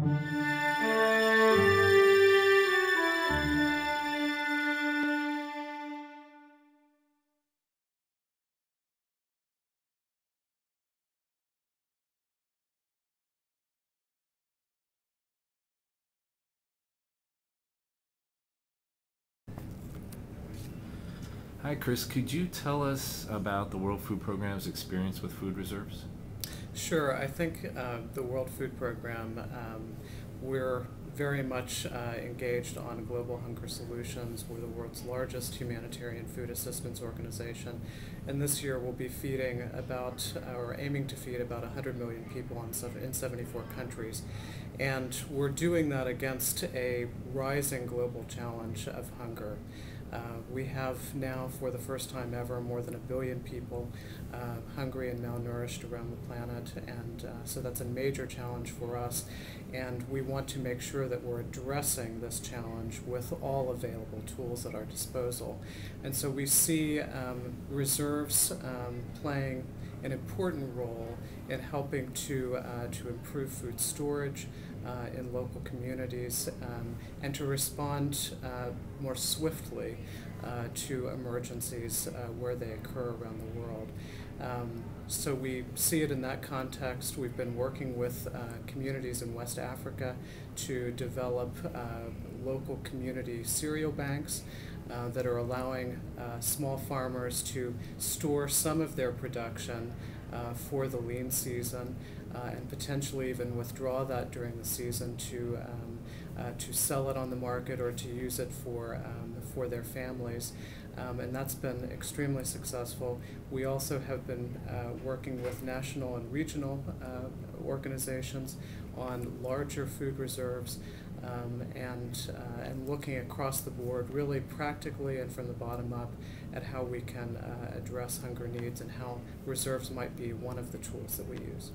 Hi, Chris. Could you tell us about the World Food Programme's experience with food reserves? Sure. I think the World Food Program, we're very much engaged on Global Hunger Solutions. We're the world's largest humanitarian food assistance organization. And this year we'll be feeding or aiming to feed about 100 million people in 74 countries. And we're doing that against a rising global challenge of hunger. We have now, for the first time ever, more than 1 billion people hungry and malnourished around the planet, and so that's a major challenge for us, and we want to make sure that we're addressing this challenge with all available tools at our disposal. And so we see reserves playing an important role in helping to improve food storage in local communities and to respond more swiftly to emergencies where they occur around the world. So we see it in that context. We've been working with communities in West Africa to develop local community cereal banks that are allowing small farmers to store some of their production for the lean season and potentially even withdraw that during the season to sell it on the market or to use it for their families. And that's been extremely successful. We also have been working with national and regional organizations on larger food reserves and looking across the board really practically and from the bottom up at how we can address hunger needs and how reserves might be one of the tools that we use.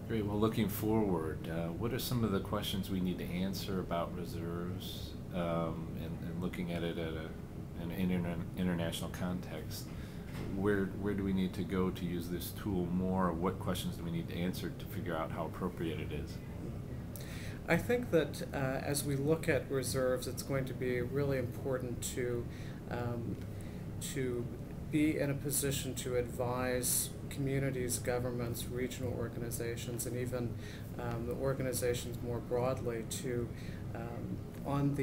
Great. Well, looking forward, what are some of the questions we need to answer about reserves and looking at it at an international context? Where do we need to go to use this tool more? What questions do we need to answer to figure out how appropriate it is? I think that as we look at reserves, it's going to be really important to be in a position to advise communities, governments, regional organizations, and even the organizations more broadly on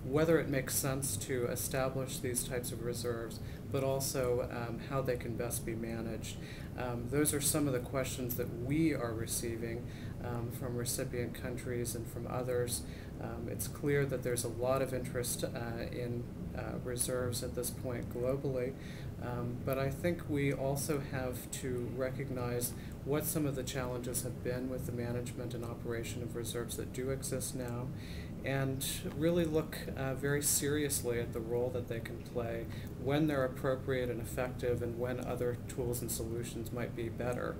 whether it makes sense to establish these types of reserves, but also how they can best be managed. Those are some of the questions that we are receiving from recipient countries and from others. It's clear that there's a lot of interest in reserves at this point globally, but I think we also have to recognize what some of the challenges have been with the management and operation of reserves that do exist now, and really look very seriously at the role that they can play when they're appropriate and effective and when other tools and solutions might be better.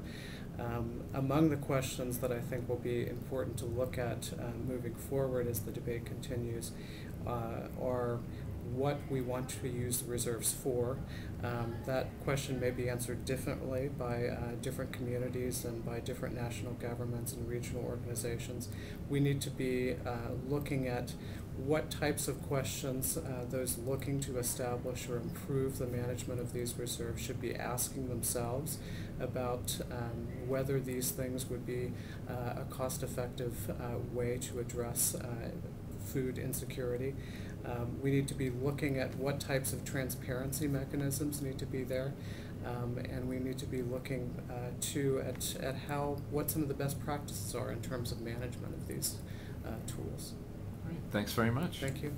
Among the questions that I think will be important to look at moving forward as the debate continues are what we want to use the reserves for. That question may be answered differently by different communities and by different national governments and regional organizations. We need to be looking at what types of questions those looking to establish or improve the management of these reserves should be asking themselves about whether these things would be a cost-effective way to address food insecurity. We need to be looking at what types of transparency mechanisms need to be there, and we need to be looking at what some of the best practices are in terms of management of these tools. All right. Thanks very much. Thank you.